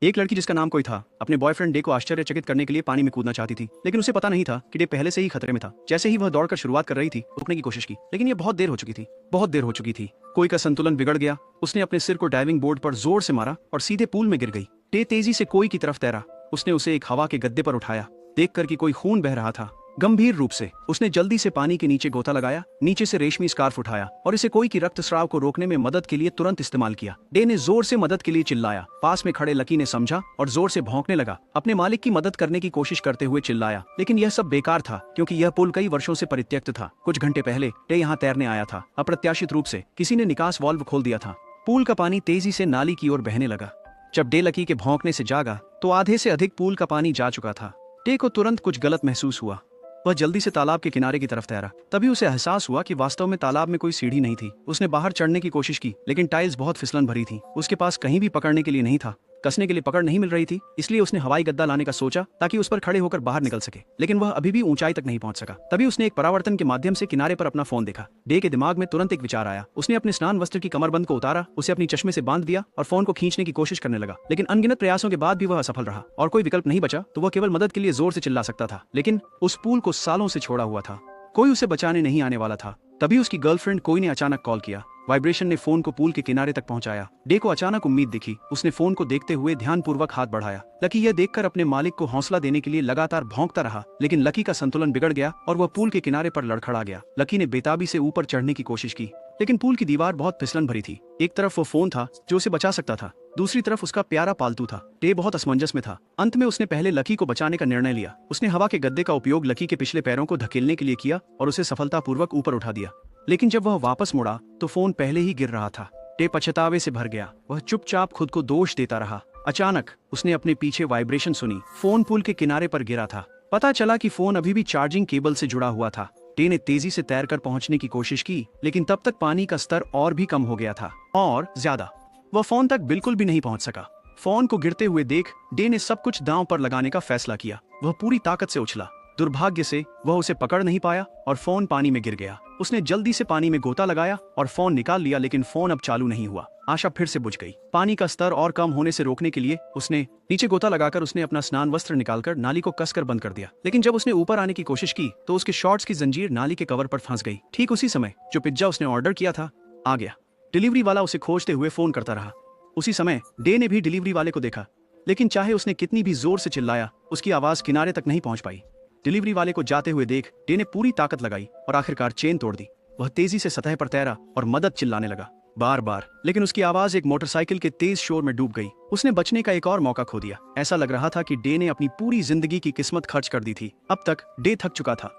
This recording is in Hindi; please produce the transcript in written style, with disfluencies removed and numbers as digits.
एक लड़की जिसका नाम कोई था अपने बॉयफ्रेंड डे को आश्चर्यचकित करने के लिए पानी में कूदना चाहती थी, लेकिन उसे पता नहीं था कि डे पहले से ही खतरे में था। जैसे ही वह दौड़कर शुरुआत कर रही थी, रुकने की कोशिश की, लेकिन यह बहुत देर हो चुकी थी। बहुत देर हो चुकी थी। कोई का संतुलन बिगड़ गया। उसने अपने सिर को डाइविंग बोर्ड पर जोर से मारा और सीधे पूल में गिर गई। डे तेजी से कोई की तरफ तैरा। उसने उसे एक हवा के गद्दे पर उठाया, देखकर कि कोई खून बह रहा था। गंभीर रूप से उसने जल्दी से पानी के नीचे गोता लगाया, नीचे से रेशमी स्कार्फ उठाया और इसे कोई की रक्तस्राव को रोकने में मदद के लिए तुरंत इस्तेमाल किया। डे ने जोर से मदद के लिए चिल्लाया। पास में खड़े लकी ने समझा और जोर से भौंकने लगा, अपने मालिक की मदद करने की कोशिश करते हुए चिल्लाया। लेकिन यह सब बेकार था, क्योंकि यह पुल कई वर्षों से परित्यक्त था। कुछ घंटे पहले डे यहाँ तैरने आया था। अप्रत्याशित रूप से किसी ने निकास वाल्व खोल दिया था। पूल का पानी तेजी से नाली की ओर बहने लगा। जब डे लकी के भौंकने से जागा तो आधे से अधिक पूल का पानी जा चुका था। डे को तुरंत कुछ गलत महसूस हुआ। वह जल्दी से तालाब के किनारे की तरफ तैरा। तभी उसे एहसास हुआ कि वास्तव में तालाब में कोई सीढ़ी नहीं थी। उसने बाहर चढ़ने की कोशिश की, लेकिन टाइल्स बहुत फिसलन भरी थी। उसके पास कहीं भी पकड़ने के लिए नहीं था। कसने के लिए पकड़ नहीं मिल रही थी, इसलिए उसने हवाई गद्दा लाने का सोचा ताकि उस पर खड़े होकर बाहर निकल सके, लेकिन वह अभी भी ऊंचाई तक नहीं पहुंच सका। तभी उसने एक परावर्तन के माध्यम से किनारे पर अपना फोन देखा। डे के दिमाग में तुरंत एक विचार आया। उसने अपने स्नान वस्त्र की कमरबंद को उतारा, उसे अपनी चश्मे से बांध दिया और फोन को खींचने की कोशिश करने लगा। लेकिन अनगिनत प्रयासों के बाद भी वह असफल रहा और कोई विकल्प नहीं बचा तो वह केवल मदद के लिए जोर से चिल्ला सकता था। लेकिन उस पूल को सालों से छोड़ा हुआ था, कोई उसे बचाने नहीं आने वाला था। तभी उसकी गर्लफ्रेंड कोई ने अचानक कॉल किया। वाइब्रेशन ने फोन को पूल के किनारे तक पहुंचाया। डे को अचानक उम्मीद दिखी। उसने फोन को देखते हुए ध्यानपूर्वक हाथ बढ़ाया। लकी यह देखकर अपने मालिक को हौसला देने के लिए लगातार भौंकता रहा, लेकिन लकी का संतुलन बिगड़ गया और वह पूल के किनारे पर लड़खड़ा गया। लकी ने बेताबी से ऊपर चढ़ने की कोशिश की, लेकिन पूल की दीवार बहुत फिसलन भरी थी। एक तरफ वो फोन था जो उसे बचा सकता था, दूसरी तरफ उसका प्यारा पालतू था। डे बहुत असमंजस में था। अंत में उसने पहले लकी को बचाने का निर्णय लिया। उसने हवा के गद्दे का उपयोग लकी के पिछले पैरों को धकेलने के लिए किया और उसे सफलतापूर्वक ऊपर उठा दिया। लेकिन जब वह वापस मुड़ा तो फोन पहले ही गिर रहा था। डे पछतावे से भर गया। वह चुपचाप खुद को दोष देता रहा। अचानक उसने अपने पीछे वाइब्रेशन सुनी। फोन पुल के किनारे पर गिरा था। पता चला कि फोन अभी भी चार्जिंग केबल से जुड़ा हुआ था। डे ने तेजी से तैरकर पहुंचने की कोशिश की, लेकिन तब तक पानी का स्तर और भी कम हो गया था, और ज्यादा। वह फोन तक बिल्कुल भी नहीं पहुंच सका। फोन को गिरते हुए देख डे ने सब कुछ दांव पर लगाने का फैसला किया। वह पूरी ताकत से उछला। दुर्भाग्य से वह उसे पकड़ नहीं पाया और फोन पानी में गिर गया। उसने जल्दी से पानी में गोता लगाया और फोन निकाल लिया, लेकिन फोन अब चालू नहीं हुआ। आशा फिर से बुझ गई। पानी का स्तर और कम होने से रोकने के लिए उसने नीचे गोता लगाकर उसने अपना स्नान वस्त्र निकालकर नाली को कसकर बंद कर दिया। लेकिन जब उसने ऊपर आने की कोशिश की तो उसके शॉर्ट्स की जंजीर नाली के कवर पर फंस गई। ठीक उसी समय जो पिज्जा उसने ऑर्डर किया था आ गया। डिलीवरी वाला उसे खोजते हुए फोन करता रहा। उसी समय डे ने भी डिलीवरी वाले को देखा, लेकिन चाहे उसने कितनी भी जोर से चिल्लाया, उसकी आवाज किनारे तक नहीं पहुंच पाई। डिलीवरी वाले को जाते हुए देख डे ने पूरी ताकत लगाई और आखिरकार चेन तोड़ दी। वह तेजी से सतह पर तैरा और मदद चिल्लाने लगा बार बार, लेकिन उसकी आवाज एक मोटरसाइकिल के तेज शोर में डूब गई। उसने बचने का एक और मौका खो दिया। ऐसा लग रहा था कि डे ने अपनी पूरी जिंदगी की किस्मत खर्च कर दी थी। अब तक डे थक चुका था।